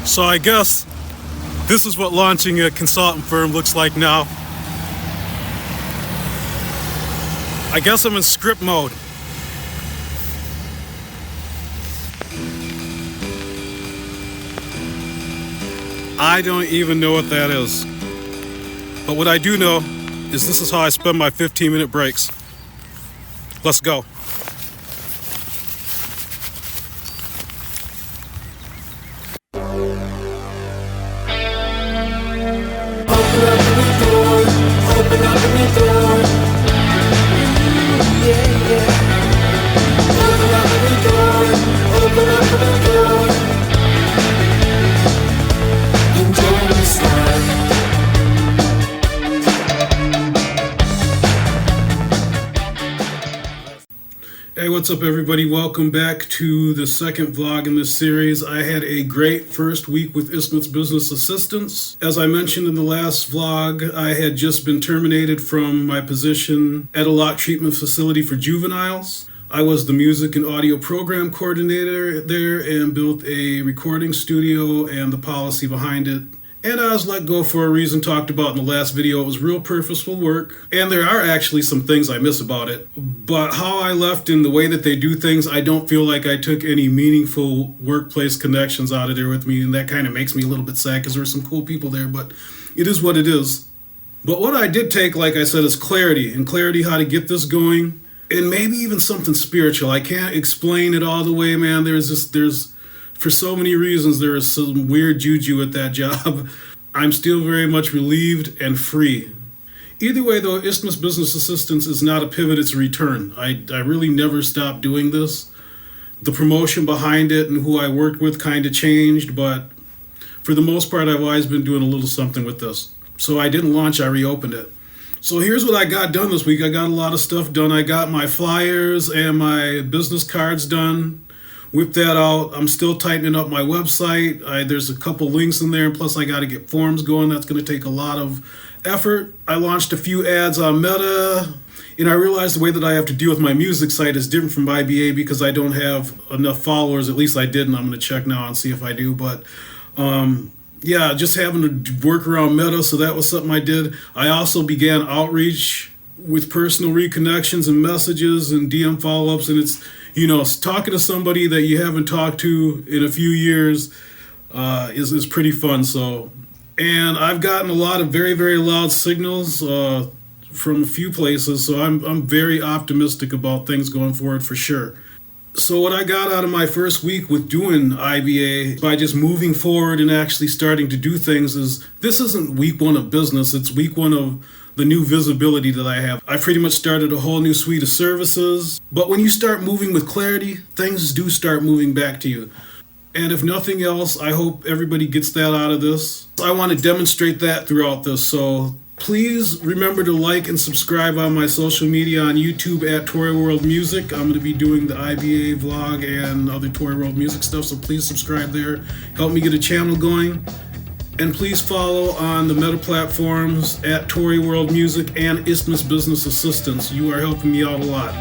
So I guess this is what launching a consultant firm looks like now. I guess I'm in script mode. I don't even know what that is. But what I do know is this is how I spend my 15-minute breaks. Let's go. Hey, what's up everybody? Welcome back to the second vlog in this series. I had a great first week with Isthmus Business Assistants. As I mentioned in the last vlog, I had just been terminated from my position at a lock treatment facility for juveniles. I was the music and audio program coordinator there and built a recording studio and the policy behind it. And I was let go for a reason talked about in the last video. It was real purposeful work. And there are actually some things I miss about it. But how I left and the way that they do things, I don't feel like I took any meaningful workplace connections out of there with me. And that kind of makes me a little bit sad because there were some cool people there. But it is what it is. But what I did take, like I said, is clarity. And clarity how to get this going. And maybe even something spiritual. I can't explain it all the way, man. For so many reasons, there is some weird juju at that job. I'm still very much relieved and free. Either way, though, Isthmus Business Assistants is not a pivot, it's a return. I really never stopped doing this. The promotion behind it and who I worked with kind of changed, but for the most part, I've always been doing a little something with this. So I didn't launch, I reopened it. So here's what I got done this week. I got a lot of stuff done. I got my flyers and my business cards done. Whip that out. I'm still tightening up my website. There's a couple links in there, and plus I got to get forms going. That's going to take a lot of effort. I launched a few ads on Meta, and I realized the way that I have to deal with my music site is different from IBA because I don't have enough followers. At least I didn't. I'm going to check now and see if I do. But yeah, just having to work around Meta, so that was something I did. I also began outreach with personal reconnections and messages and DM follow-ups, and it's, you know, talking to somebody that you haven't talked to in a few years is pretty fun. So, and I've gotten a lot of very, very loud signals from a few places, so I'm very optimistic about things going forward for sure. So what I got out of my first week with doing IBA by just moving forward and actually starting to do things is this isn't week one of business, it's week one of the new visibility that I have. I pretty much started a whole new suite of services. But when you start moving with clarity, things do start moving back to you. And if nothing else, I hope everybody gets that out of this. I want to demonstrate that throughout this. So please remember to like and subscribe on my social media on YouTube at Tory World Music. I'm going to be doing the IBA vlog and other Tory World Music stuff. So please subscribe there. Help me get a channel going. And please follow on the Meta platforms at Tory World Music and Isthmus Business Assistants. You are helping me out a lot.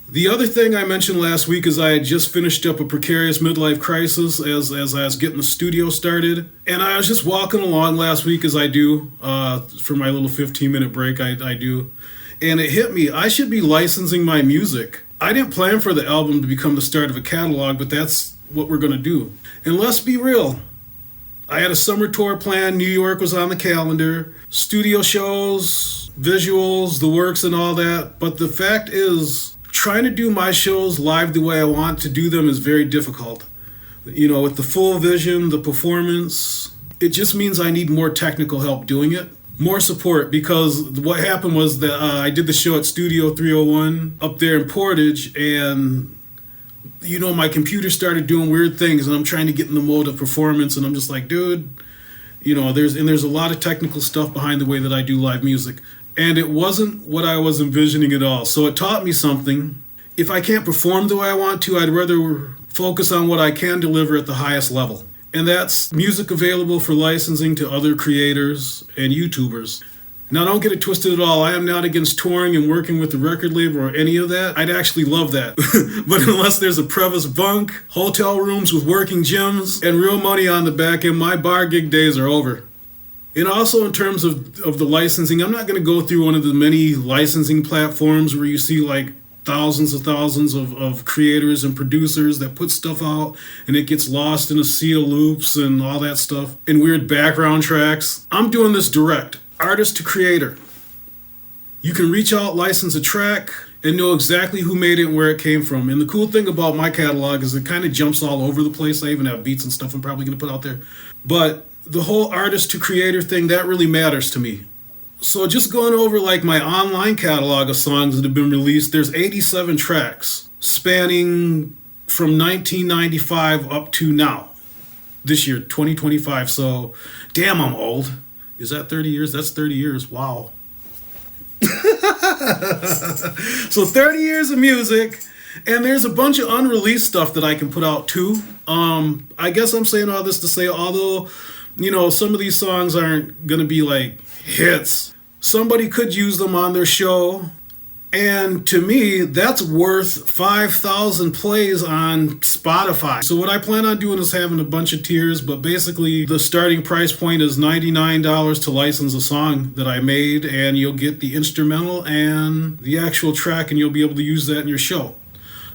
The other thing I mentioned last week is I had just finished up a precarious midlife crisis as I was getting the studio started. And I was just walking along last week as I do for my little 15-minute break I do. And it hit me, I should be licensing my music. I didn't plan for the album to become the start of a catalog, but that's what we're going to do. And let's be real. I had a summer tour planned. New York was on the calendar. Studio shows, visuals, the works and all that. But the fact is, trying to do my shows live the way I want to do them is very difficult. You know, with the full vision, the performance, it just means I need more technical help doing it. More support, because what happened was that I did the show at Studio 301 up there in Portage, and you know, my computer started doing weird things, and I'm trying to get in the mode of performance, and I'm just like, dude, you know, there's a lot of technical stuff behind the way that I do live music, and it wasn't what I was envisioning at all. So it taught me something. If I can't perform the way I want to, I'd rather focus on what I can deliver at the highest level. And that's music available for licensing to other creators and YouTubers. Now, don't get it twisted at all. I am not against touring and working with the record label or any of that. I'd actually love that. But unless there's a Previs bunk, hotel rooms with working gyms, and real money on the back end, my bar gig days are over. And also in terms of the licensing, I'm not going to go through one of the many licensing platforms where you see like thousands of creators and producers that put stuff out and it gets lost in a sea of loops and all that stuff and weird background tracks. I'm doing this direct, artist to creator. You can reach out, license a track, and know exactly who made it and where it came from. And the cool thing about my catalog is it kind of jumps all over the place. I even have beats and stuff I'm probably going to put out there. But the whole artist to creator thing, that really matters to me. So just going over like my online catalog of songs that have been released, there's 87 tracks spanning from 1995 up to now, this year, 2025. So damn, I'm old. Is that 30 years? That's 30 years. Wow. So 30 years of music, and there's a bunch of unreleased stuff that I can put out too. I guess I'm saying all this to say, although, you know, some of these songs aren't going to be like hits, somebody could use them on their show. And to me, that's worth 5,000 plays on Spotify. So what I plan on doing is having a bunch of tiers, but basically the starting price point is $99 to license a song that I made, and you'll get the instrumental and the actual track, and you'll be able to use that in your show.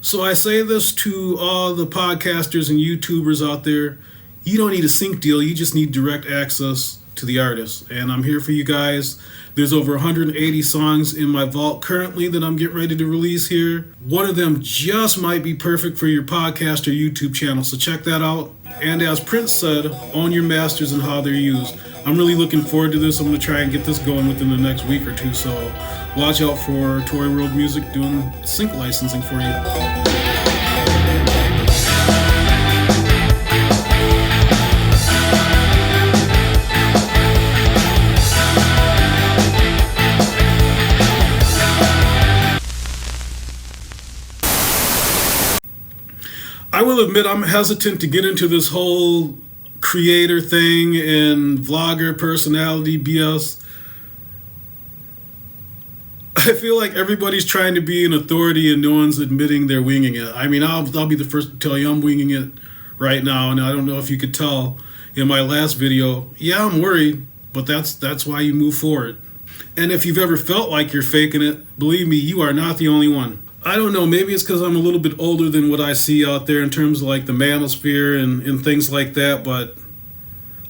So I say this to all the podcasters and YouTubers out there: you don't need a sync deal, you just need direct access to the artist. And I'm here for you guys. There's over 180 songs in my vault currently that I'm getting ready to release here. One of them just might be perfect for your podcast or YouTube channel, so check that out. And as Prince said, own your masters and how they're used. I'm really looking forward to this. I'm going to try and get this going within the next week or two, so watch out for Tory World Music doing sync licensing for you. I will admit I'm hesitant to get into this whole creator thing and vlogger personality BS. I feel like everybody's trying to be an authority and no one's admitting they're winging it. I mean, I'll be the first to tell you I'm winging it right now, and I don't know if you could tell in my last video. Yeah, I'm worried, but that's why you move forward. And if you've ever felt like you're faking it, believe me, you are not the only one. I don't know, maybe it's because I'm a little bit older than what I see out there in terms of like the manosphere and things like that, but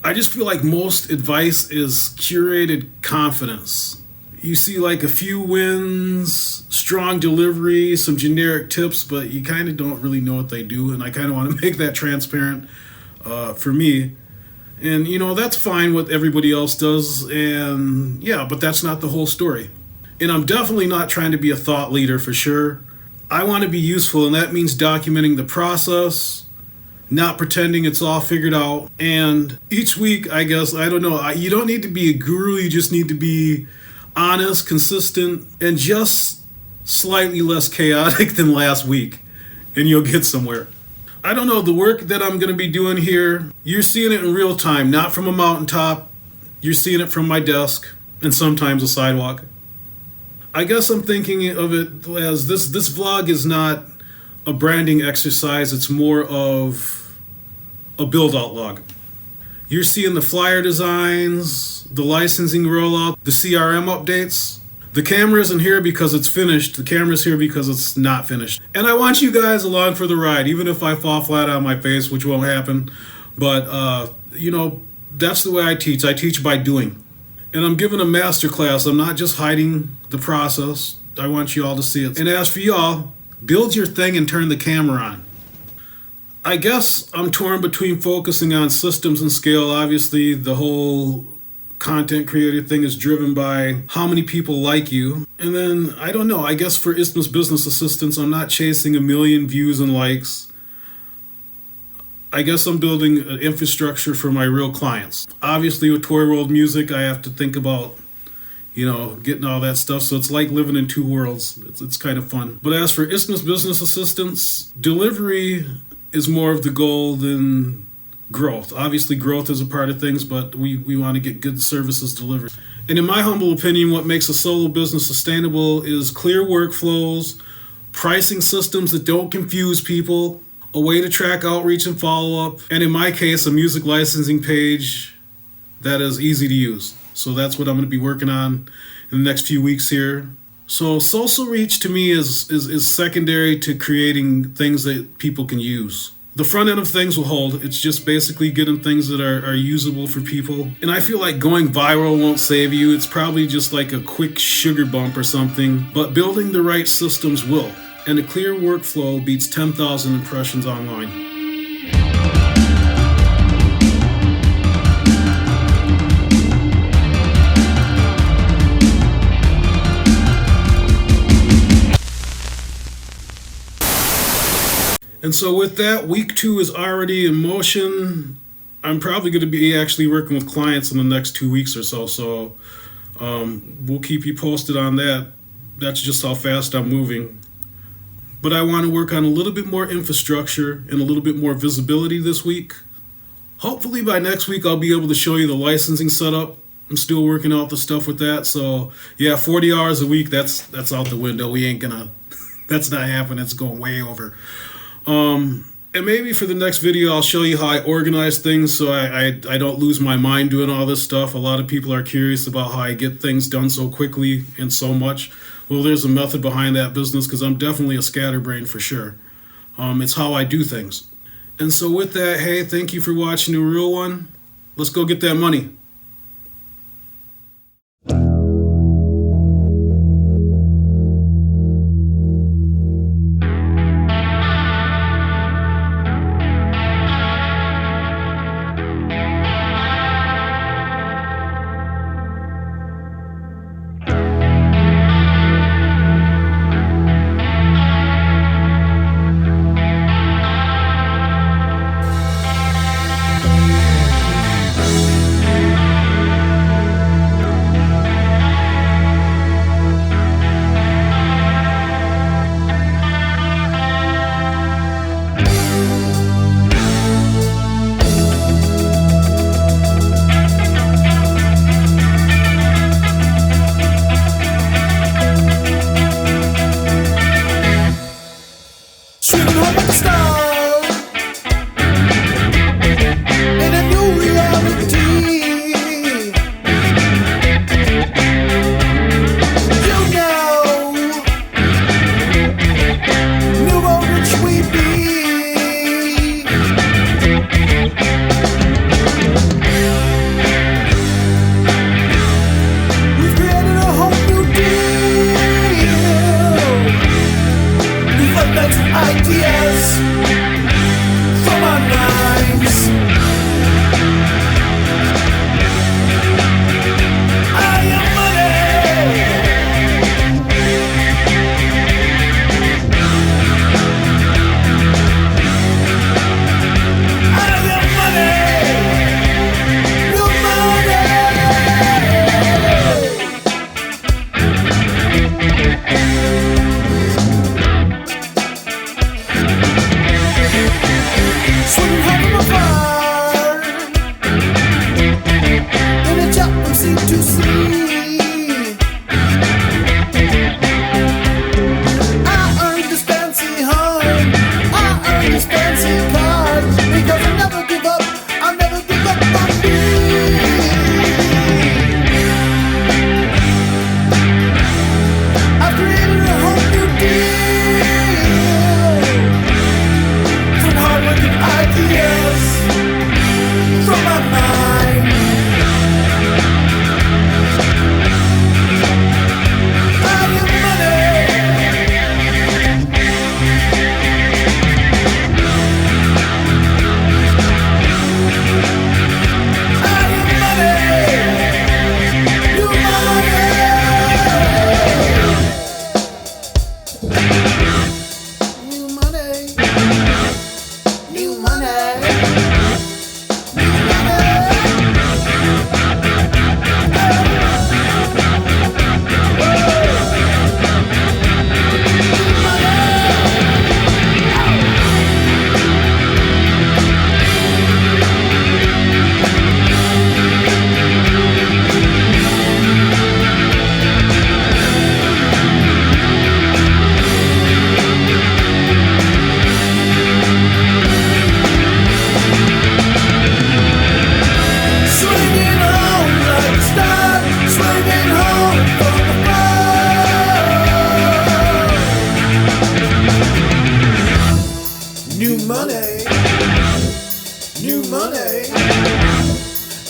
I just feel like most advice is curated confidence. You see like a few wins, strong delivery, some generic tips, but you kind of don't really know what they do, and I kind of want to make that transparent for me. And, you know, that's fine what everybody else does, and yeah, but that's not the whole story. And I'm definitely not trying to be a thought leader for sure. I want to be useful, and that means documenting the process, not pretending it's all figured out. And each week, I guess, I don't know, you don't need to be a guru, you just need to be honest, consistent, and just slightly less chaotic than last week, and you'll get somewhere. I don't know, the work that I'm going to be doing here, you're seeing it in real time, not from a mountaintop. You're seeing it from my desk, and sometimes a sidewalk. I guess I'm thinking of it as this vlog is not a branding exercise, it's more of a build-out log. You're seeing the flyer designs, the licensing rollout, the CRM updates. The camera isn't here because it's finished, the camera's here because it's not finished. And I want you guys along for the ride, even if I fall flat on my face, which won't happen. But, you know, that's the way I teach by doing. And I'm giving a master class. I'm not just hiding the process. I want you all to see it. And as for y'all, build your thing and turn the camera on. I guess I'm torn between focusing on systems and scale. Obviously, the whole content creator thing is driven by how many people like you. And then, I don't know, I guess for Isthmus Business Assistants, I'm not chasing 1 million views and likes. I guess I'm building an infrastructure for my real clients. Obviously, with Tory World Music, I have to think about, you know, getting all that stuff. So it's like living in two worlds. It's kind of fun. But as for Isthmus Business Assistants, delivery is more of the goal than growth. Obviously, growth is a part of things, but we want to get good services delivered. And in my humble opinion, what makes a solo business sustainable is clear workflows, pricing systems that don't confuse people, a way to track outreach and follow-up, and in my case, a music licensing page that is easy to use. So that's what I'm going to be working on in the next few weeks here. So social reach to me is secondary to creating things that people can use. The front end of things will hold. It's just basically getting things that are usable for people. And I feel like going viral won't save you. It's probably just like a quick sugar bump or something. But building the right systems will. And a clear workflow beats 10,000 impressions online. And so with that, week 2 is already in motion. I'm probably going to be actually working with clients in the next 2 weeks or so. So we'll keep you posted on that. That's just how fast I'm moving. But I want to work on a little bit more infrastructure and a little bit more visibility this week. Hopefully by next week, I'll be able to show you the licensing setup. I'm still working out the stuff with that. So yeah, 40 hours a week, that's out the window. We ain't gonna, that's not happening. It's going way over. And maybe for the next video, I'll show you how I organize things so I don't lose my mind doing all this stuff. A lot of people are curious about how I get things done so quickly and so much. Well, there's a method behind that business because I'm definitely a scatterbrain for sure. It's how I do things. And so with that, hey, thank you for watching The Real One. Let's go get that money.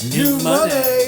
New money.